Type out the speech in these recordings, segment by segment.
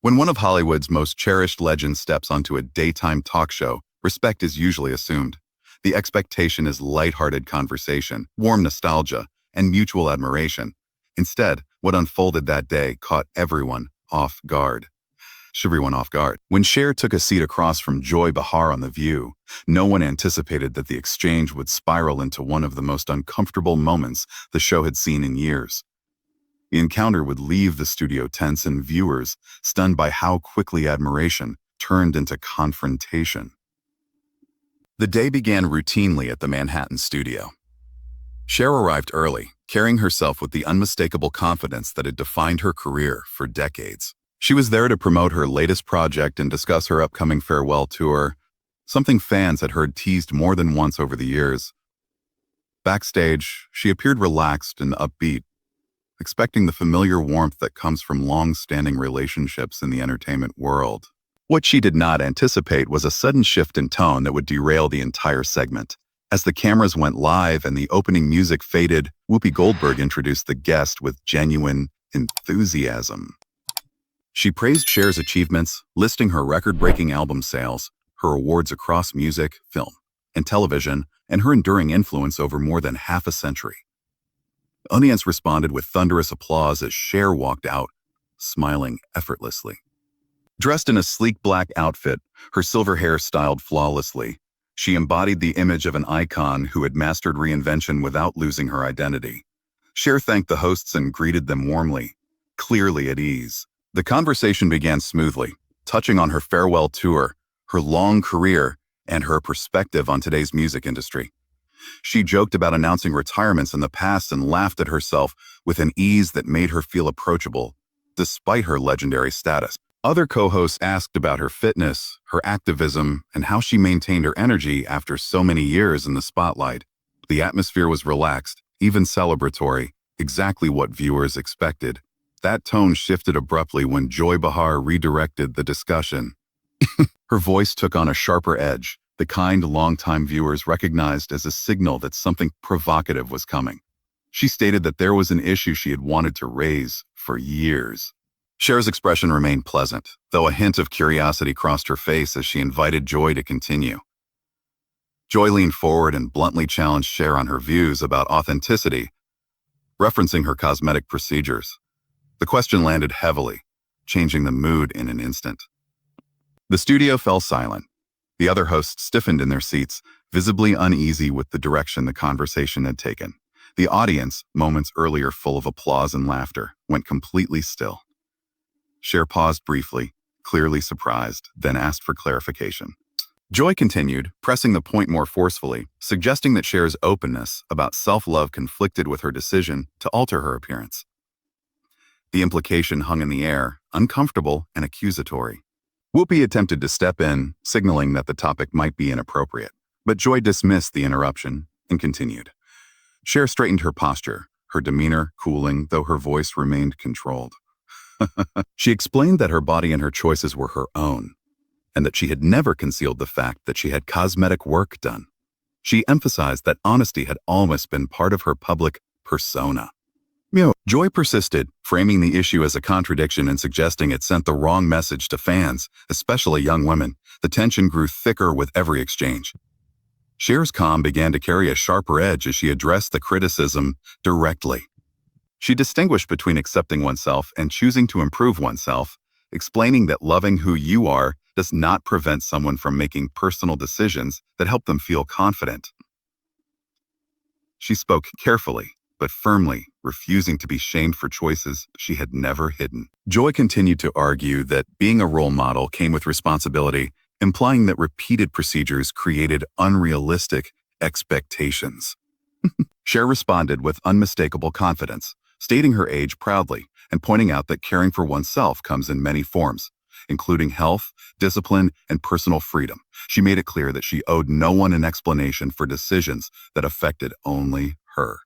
When one of Hollywood's most cherished legends steps onto a daytime talk show, respect is usually assumed. The expectation is lighthearted conversation, warm nostalgia, and mutual admiration. Instead, what unfolded that day caught everyone off guard. When Cher took a seat across from Joy Behar on The View, no one anticipated that the exchange would spiral into one of the most uncomfortable moments the show had seen in years. The encounter would leave the studio tense and viewers stunned by how quickly admiration turned into confrontation. The day began routinely at the Manhattan studio. Cher arrived early, carrying herself with the unmistakable confidence that had defined her career for decades. She was there to promote her latest project and discuss her upcoming farewell tour, something fans had heard teased more than once over the years. Backstage, she appeared relaxed and upbeat, expecting the familiar warmth that comes from long-standing relationships in the entertainment world. What she did not anticipate was a sudden shift in tone that would derail the entire segment. As the cameras went live and the opening music faded, Whoopi Goldberg introduced the guest with genuine enthusiasm. She praised Cher's achievements, listing her record-breaking album sales, her awards across music, film, and television, and her enduring influence over more than half a century. The audience responded with thunderous applause as Cher walked out, smiling effortlessly. Dressed in a sleek black outfit, her silver hair styled flawlessly, she embodied the image of an icon who had mastered reinvention without losing her identity. Cher thanked the hosts and greeted them warmly, clearly at ease. The conversation began smoothly, touching on her farewell tour, her long career, and her perspective on today's music industry. She joked about announcing retirements in the past and laughed at herself with an ease that made her feel approachable, despite her legendary status. Other co-hosts asked about her fitness, her activism, and how she maintained her energy after so many years in the spotlight. The atmosphere was relaxed, even celebratory, exactly what viewers expected. That tone shifted abruptly when Joy Behar redirected the discussion. Her voice took on a sharper edge, the kind longtime viewers recognized as a signal that something provocative was coming. She stated that there was an issue she had wanted to raise for years. Cher's expression remained pleasant, though a hint of curiosity crossed her face as she invited Joy to continue. Joy leaned forward and bluntly challenged Cher on her views about authenticity, referencing her cosmetic procedures. The question landed heavily, changing the mood in an instant. The studio fell silent. The other hosts stiffened in their seats, visibly uneasy with the direction the conversation had taken. The audience, moments earlier full of applause and laughter, went completely still. Cher paused briefly, clearly surprised, then asked for clarification. Joy continued, pressing the point more forcefully, suggesting that Cher's openness about self-love conflicted with her decision to alter her appearance. The implication hung in the air, uncomfortable and accusatory. Whoopi attempted to step in, signaling that the topic might be inappropriate, but Joy dismissed the interruption and continued. Cher straightened her posture, her demeanor cooling, though her voice remained controlled. She explained that her body and her choices were her own, and that she had never concealed the fact that she had cosmetic work done. She emphasized that honesty had always been part of her public persona. Joy persisted, framing the issue as a contradiction and suggesting it sent the wrong message to fans, especially young women. The tension grew thicker with every exchange. Cher's calm began to carry a sharper edge as she addressed the criticism directly. She distinguished between accepting oneself and choosing to improve oneself, explaining that loving who you are does not prevent someone from making personal decisions that help them feel confident. She spoke carefully, but firmly, refusing to be shamed for choices she had never hidden. Joy continued to argue that being a role model came with responsibility, implying that repeated procedures created unrealistic expectations. Cher responded with unmistakable confidence, stating her age proudly and pointing out that caring for oneself comes in many forms, including health, discipline, and personal freedom. She made it clear that she owed no one an explanation for decisions that affected only her.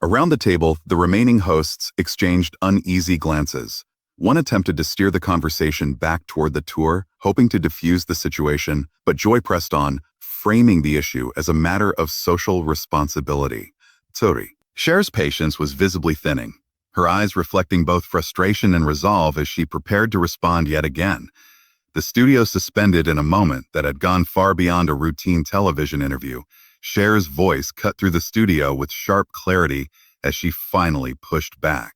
Around the table, the remaining hosts exchanged uneasy glances. One attempted to steer the conversation back toward the tour, hoping to diffuse the situation, but Joy pressed on, framing the issue as a matter of social responsibility. Cher's patience was visibly thinning. her eyes reflecting both frustration and resolve as she prepared to respond yet again. The studio suspended in a moment that had gone far beyond a routine television interview. Cher's voice cut through the studio with sharp clarity as she finally pushed back.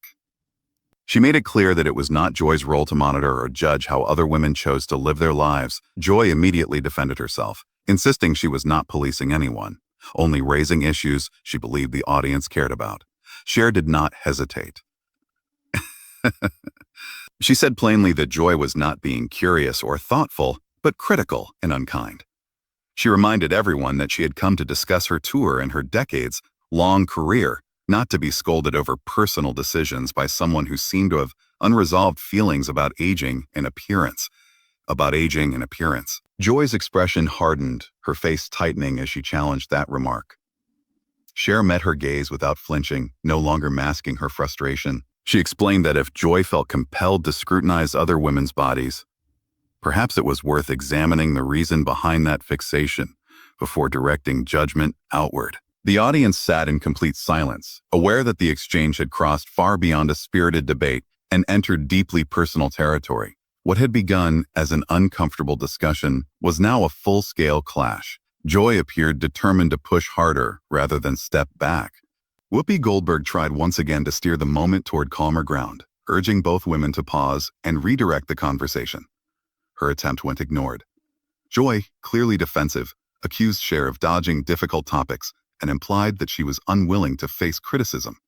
She made it clear that it was not Joy's role to monitor or judge how other women chose to live their lives. Joy immediately defended herself, insisting she was not policing anyone, only raising issues she believed the audience cared about. Cher did not hesitate. She said plainly that Joy was not being curious or thoughtful, but critical and unkind. She reminded everyone that she had come to discuss her tour and her decades-long career, not to be scolded over personal decisions by someone who seemed to have unresolved feelings about aging and appearance. Joy's expression hardened, her face tightening as she challenged that remark. Cher met her gaze without flinching, no longer masking her frustration. She explained that if Joy felt compelled to scrutinize other women's bodies, perhaps it was worth examining the reason behind that fixation before directing judgment outward. The audience sat in complete silence, aware that the exchange had crossed far beyond a spirited debate and entered deeply personal territory. What had begun as an uncomfortable discussion was now a full-scale clash. Joy appeared determined to push harder rather than step back. Whoopi Goldberg tried once again to steer the moment toward calmer ground, urging both women to pause and redirect the conversation. Her attempt went ignored. Joy, clearly defensive, accused Cher of dodging difficult topics and implied that she was unwilling to face criticism.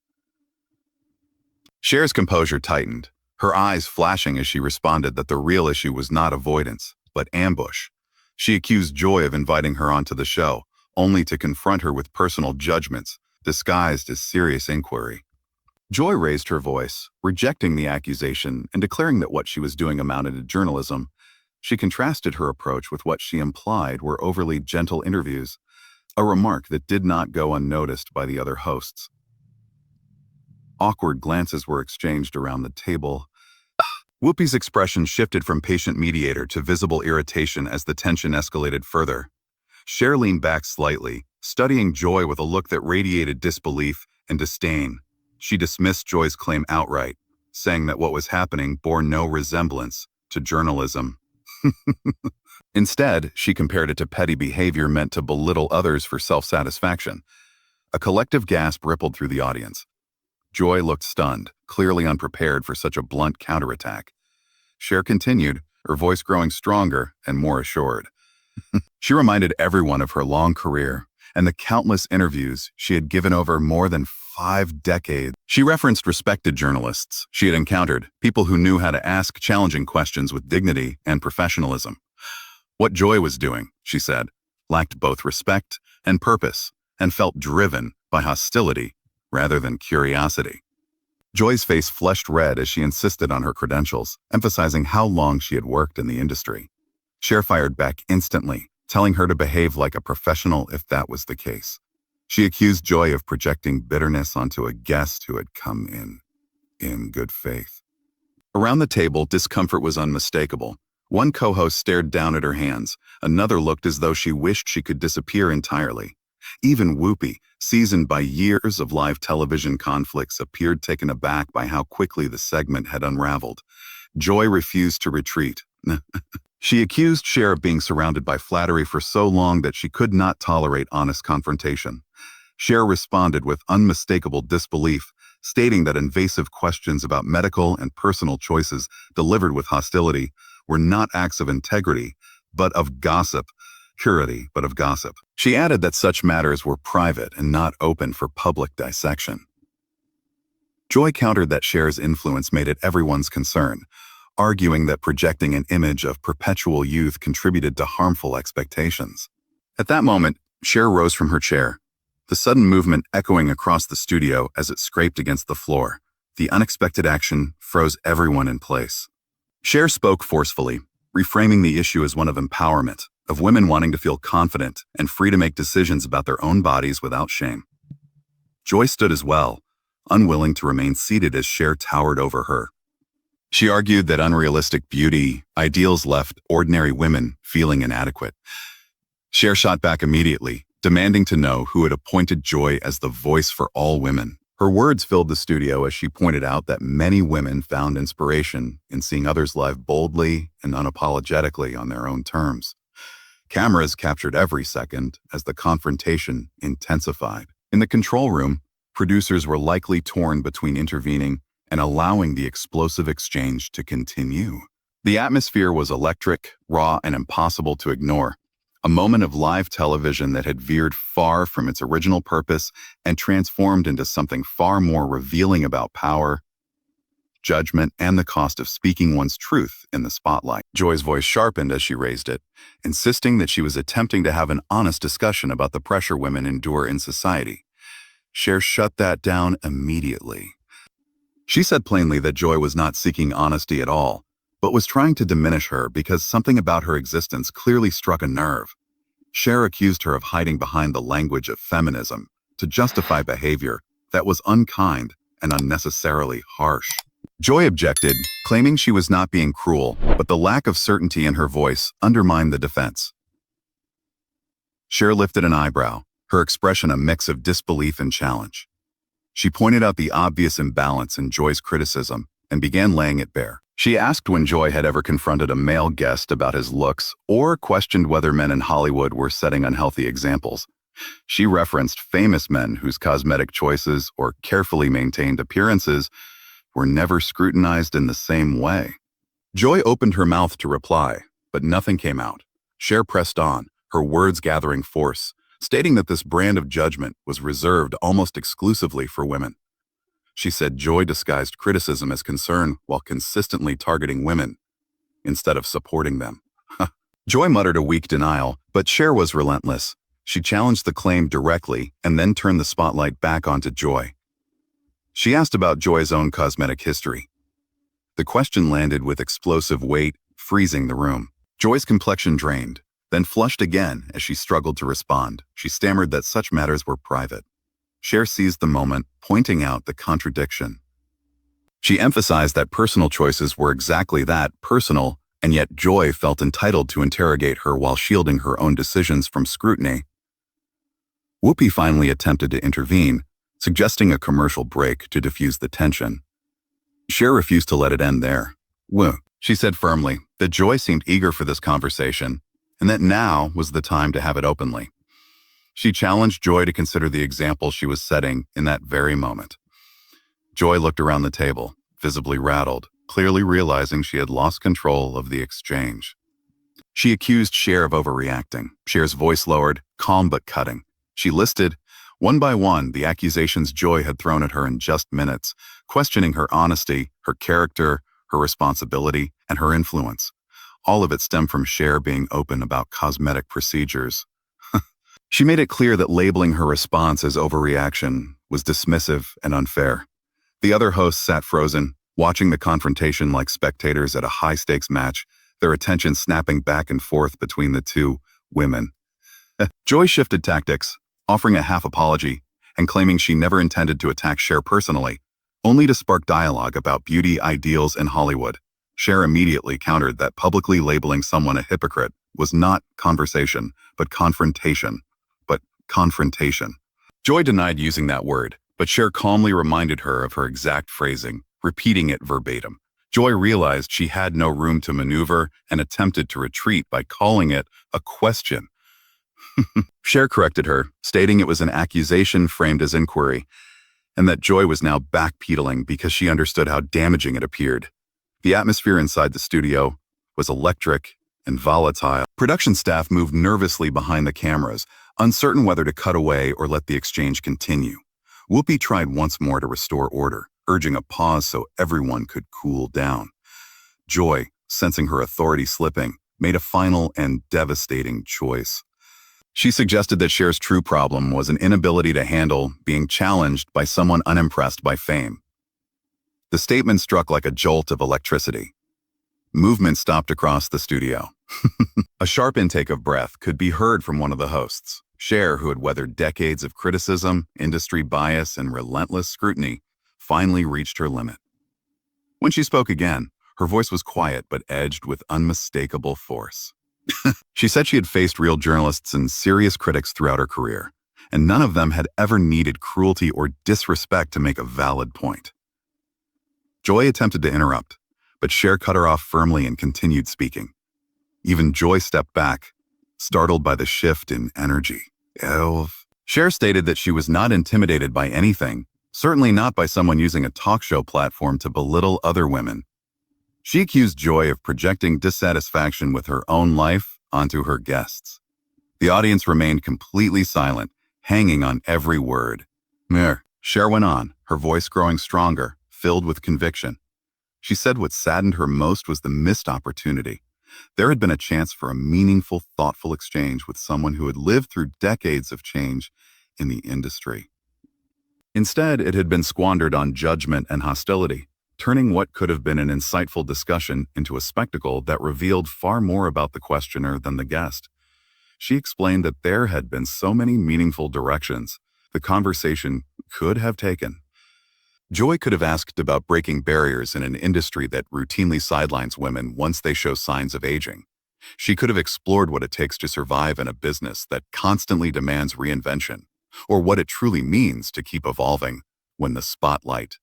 Cher's composure tightened, her eyes flashing as she responded that the real issue was not avoidance, but ambush. She accused Joy of inviting her onto the show, only to confront her with personal judgments, disguised as serious inquiry. Joy raised her voice, rejecting the accusation and declaring that what she was doing amounted to journalism. She contrasted her approach with what she implied were overly gentle interviews, a remark that did not go unnoticed by the other hosts. Awkward glances were exchanged around the table. Whoopi's expression shifted from patient mediator to visible irritation as the tension escalated further. Cher leaned back slightly, studying Joy with a look that radiated disbelief and disdain. She dismissed Joy's claim outright, saying that what was happening bore no resemblance to journalism. Instead, she compared it to petty behavior meant to belittle others for self-satisfaction. A collective gasp rippled through the audience. Joy looked stunned, clearly unprepared for such a blunt counterattack. Cher continued, her voice growing stronger and more assured. She reminded everyone of her long career and the countless interviews she had given over more than 5 decades. She referenced respected journalists she had encountered, people who knew how to ask challenging questions with dignity and professionalism. What Joy was doing, she said, lacked both respect and purpose, and felt driven by hostility rather than curiosity. Joy's face flushed red as she insisted on her credentials, emphasizing how long she had worked in the industry. Cher fired back instantly, telling her to behave like a professional if that was the case. She accused Joy of projecting bitterness onto a guest who had come in good faith. Around the table, discomfort was unmistakable. One co-host stared down at her hands. Another looked as though she wished she could disappear entirely. Even Whoopi, seasoned by years of live television conflicts, appeared taken aback by how quickly the segment had unraveled. Joy refused to retreat. She accused Cher of being surrounded by flattery for so long that she could not tolerate honest confrontation. Cher responded with unmistakable disbelief, stating that invasive questions about medical and personal choices delivered with hostility were not acts of integrity, but of gossip. She added that such matters were private and not open for public dissection. Joy countered that Cher's influence made it everyone's concern, arguing that projecting an image of perpetual youth contributed to harmful expectations. At that moment, Cher rose from her chair, the sudden movement echoing across the studio as it scraped against the floor. The unexpected action froze everyone in place. Cher spoke forcefully, reframing the issue as one of empowerment, of women wanting to feel confident and free to make decisions about their own bodies without shame. Joy stood as well, unwilling to remain seated as Cher towered over her. She argued that unrealistic beauty ideals left ordinary women feeling inadequate. Cher shot back immediately, demanding to know who had appointed Joy as the voice for all women. Her words filled the studio as she pointed out that many women found inspiration in seeing others live boldly and unapologetically on their own terms. Cameras captured every second as the confrontation intensified. In the control room, producers were likely torn between intervening and allowing the explosive exchange to continue. The atmosphere was electric, raw, and impossible to ignore. A moment of live television that had veered far from its original purpose and transformed into something far more revealing about power, judgment, and the cost of speaking one's truth in the spotlight. Joy's voice sharpened as she raised it, insisting that she was attempting to have an honest discussion about the pressure women endure in society. Cher shut that down immediately. She said plainly that Joy was not seeking honesty at all, but was trying to diminish her because something about her existence clearly struck a nerve. Cher accused her of hiding behind the language of feminism to justify behavior that was unkind and unnecessarily harsh. Joy objected, claiming she was not being cruel, but the lack of certainty in her voice undermined the defense. Cher lifted an eyebrow, her expression a mix of disbelief and challenge. She pointed out the obvious imbalance in Joy's criticism and began laying it bare. She asked when Joy had ever confronted a male guest about his looks or questioned whether men in Hollywood were setting unhealthy examples. She referenced famous men whose cosmetic choices or carefully maintained appearances were never scrutinized in the same way. Joy opened her mouth to reply, but nothing came out. Cher pressed on, her words gathering force, stating that this brand of judgment was reserved almost exclusively for women. She said Joy disguised criticism as concern while consistently targeting women, instead of supporting them. Joy muttered a weak denial, but Cher was relentless. She challenged the claim directly and then turned the spotlight back onto Joy. She asked about Joy's own cosmetic history. The question landed with explosive weight, freezing the room. Joy's complexion drained, then flushed again as she struggled to respond. She stammered that such matters were private. Cher seized the moment, pointing out the contradiction. She emphasized that personal choices were exactly that, personal, and yet Joy felt entitled to interrogate her while shielding her own decisions from scrutiny. Whoopi finally attempted to intervene, suggesting a commercial break to diffuse the tension. Cher refused to let it end there. "Whoa," she said firmly, that Joy seemed eager for this conversation, and that now was the time to have it openly. She challenged Joy to consider the example she was setting in that very moment. Joy looked around the table, visibly rattled, clearly realizing she had lost control of the exchange. She accused Cher of overreacting. Cher's voice lowered, calm but cutting. She listed, one by one, the accusations Joy had thrown at her in just minutes, questioning her honesty, her character, her responsibility, and her influence. All of it stemmed from Cher being open about cosmetic procedures. She made it clear that labeling her response as overreaction was dismissive and unfair. The other hosts sat frozen, watching the confrontation like spectators at a high-stakes match, their attention snapping back and forth between the two women. Joy shifted tactics, offering a half apology and claiming she never intended to attack Cher personally, only to spark dialogue about beauty ideals in Hollywood. Cher immediately countered that publicly labeling someone a hypocrite was not conversation, but confrontation. Confrontation. Joy denied using that word, but Cher calmly reminded her of her exact phrasing, repeating it verbatim. Joy realized she had no room to maneuver and attempted to retreat by calling it a question. Cher corrected her, stating it was an accusation framed as inquiry, and that Joy was now backpedaling because she understood how damaging it appeared. The atmosphere inside the studio was electric and volatile. Production staff moved nervously behind the cameras, uncertain whether to cut away or let the exchange continue. Whoopi tried once more to restore order, urging a pause so everyone could cool down. Joy, sensing her authority slipping, made a final and devastating choice. She suggested that Cher's true problem was an inability to handle being challenged by someone unimpressed by fame. The statement struck like a jolt of electricity. Movement stopped across the studio. A sharp intake of breath could be heard from one of the hosts. Cher, who had weathered decades of criticism, industry bias, and relentless scrutiny, finally reached her limit. When she spoke again, her voice was quiet but edged with unmistakable force. She said she had faced real journalists and serious critics throughout her career. and none of them had ever needed cruelty or disrespect to make a valid point. Joy attempted to interrupt, but Cher cut her off firmly and continued speaking. Even Joy stepped back, startled by the shift in energy. Cher stated that she was not intimidated by anything, certainly not by someone using a talk show platform to belittle other women. She accused Joy of projecting dissatisfaction with her own life onto her guests. The audience remained completely silent, hanging on every word. Cher went on, her voice growing stronger, filled with conviction. She said what saddened her most was the missed opportunity. There had been a chance for a meaningful, thoughtful exchange with someone who had lived through decades of change in the industry. Instead, it had been squandered on judgment and hostility, turning what could have been an insightful discussion into a spectacle that revealed far more about the questioner than the guest. She explained that there had been so many meaningful directions the conversation could have taken. Joy could have asked about breaking barriers in an industry that routinely sidelines women once they show signs of aging. She could have explored what it takes to survive in a business that constantly demands reinvention, or what it truly means to keep evolving when the spotlight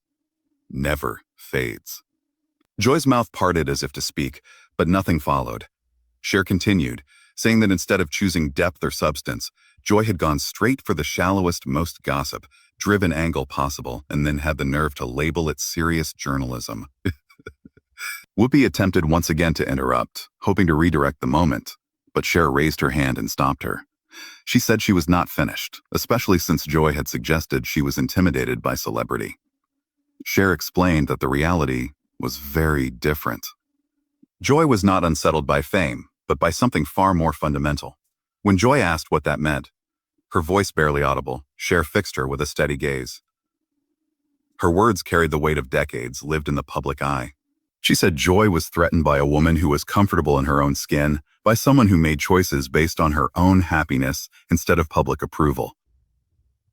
never fades. Joy's mouth parted as if to speak, but nothing followed. Cher continued, saying that instead of choosing depth or substance, Joy had gone straight for the shallowest, most gossip-driven angle possible and then had the nerve to label it serious journalism. Whoopi attempted once again to interrupt, hoping to redirect the moment, but Cher raised her hand and stopped her. She said she was not finished, especially since Joy had suggested she was intimidated by celebrity. Cher explained that the reality was very different. Joy was not unsettled by fame, but by something far more fundamental. When Joy asked what that meant, her voice barely audible, Cher fixed her with a steady gaze. Her words carried the weight of decades lived in the public eye. She said Joy was threatened by a woman who was comfortable in her own skin, by someone who made choices based on her own happiness instead of public approval.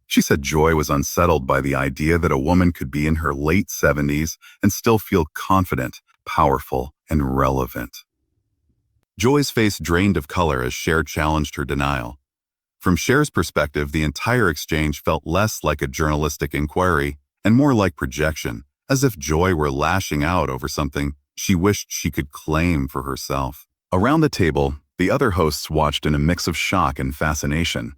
She said Joy was unsettled by the idea that a woman could be in her late 70s and still feel confident, powerful, and relevant. Joy's face drained of color as Cher challenged her denial. From Cher's perspective, the entire exchange felt less like a journalistic inquiry and more like projection, as if Joy were lashing out over something she wished she could claim for herself. Around the table, the other hosts watched in a mix of shock and fascination.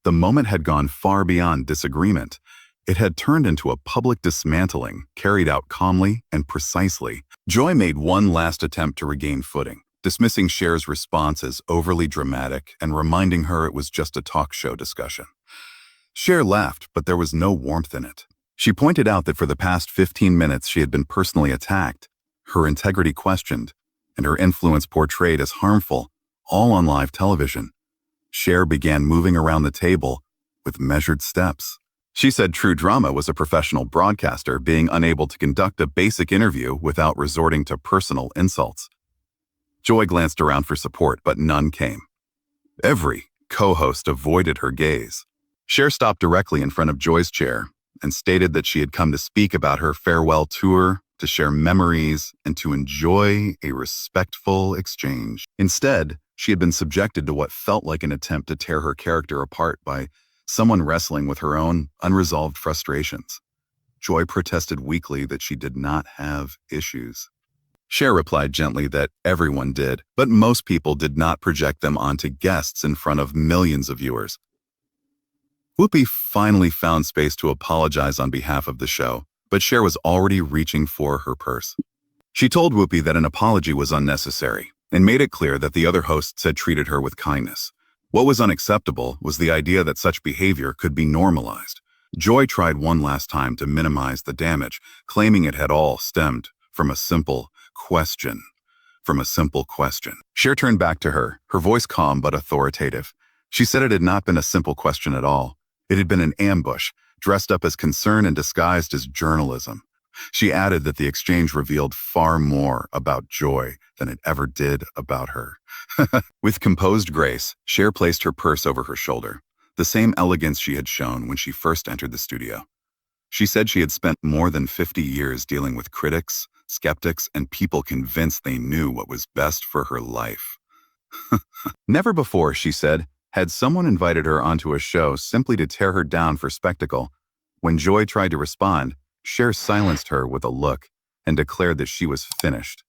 The moment had gone far beyond disagreement. It had turned into a public dismantling, carried out calmly and precisely. Joy made one last attempt to regain footing, dismissing Cher's response as overly dramatic and reminding her it was just a talk show discussion. Cher laughed, but there was no warmth in it. She pointed out that for the past 15 minutes she had been personally attacked, her integrity questioned, and her influence portrayed as harmful, all on live television. Cher began moving around the table with measured steps. She said true drama was a professional broadcaster being unable to conduct a basic interview without resorting to personal insults. Joy glanced around for support, but none came. Every co-host avoided her gaze. Cher stopped directly in front of Joy's chair and stated that she had come to speak about her farewell tour, to share memories, and to enjoy a respectful exchange. Instead, she had been subjected to what felt like an attempt to tear her character apart by someone wrestling with her own unresolved frustrations. Joy protested weakly that she did not have issues. Cher replied gently that everyone did, but most people did not project them onto guests in front of millions of viewers. Whoopi finally found space to apologize on behalf of the show, but Cher was already reaching for her purse. She told Whoopi that an apology was unnecessary and made it clear that the other hosts had treated her with kindness. What was unacceptable was the idea that such behavior could be normalized. Joy tried one last time to minimize the damage, claiming it had all stemmed from a simple question. Cher turned back to her, her voice calm but authoritative. She said it had not been a simple question at all. It had been an ambush, dressed up as concern and disguised as journalism. She added that the exchange revealed far more about Joy than it ever did about her. With composed grace, Cher placed her purse over her shoulder, the same elegance she had shown when she first entered the studio. She said she had spent more than 50 years dealing with critics, skeptics, and people convinced they knew what was best for her life. Never before, she said, Had someone invited her onto a show simply to tear her down for spectacle? When Joy tried to respond, Cher silenced her with a look and declared that she was finished.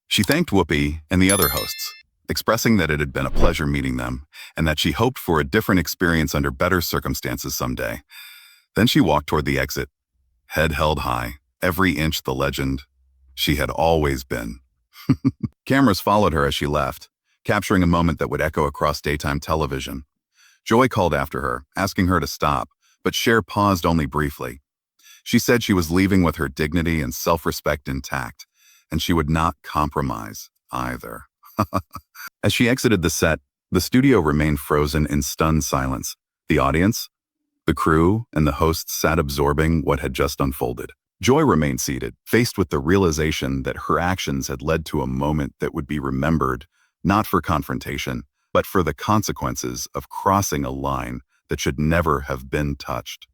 She thanked Whoopi and the other hosts, expressing that it had been a pleasure meeting them and that she hoped for a different experience under better circumstances someday. Then she walked toward the exit, head held high, every inch the legend she had always been. Cameras followed her as she left, capturing a moment that would echo across daytime television. Joy called after her, asking her to stop, but Cher paused only briefly. She said she was leaving with her dignity and self-respect intact, and she would not compromise either. As she exited the set, the studio remained frozen in stunned silence. The audience, the crew, and the hosts sat absorbing what had just unfolded. Joy remained seated, faced with the realization that her actions had led to a moment that would be remembered, not for confrontation, but for the consequences of crossing a line that should never have been touched.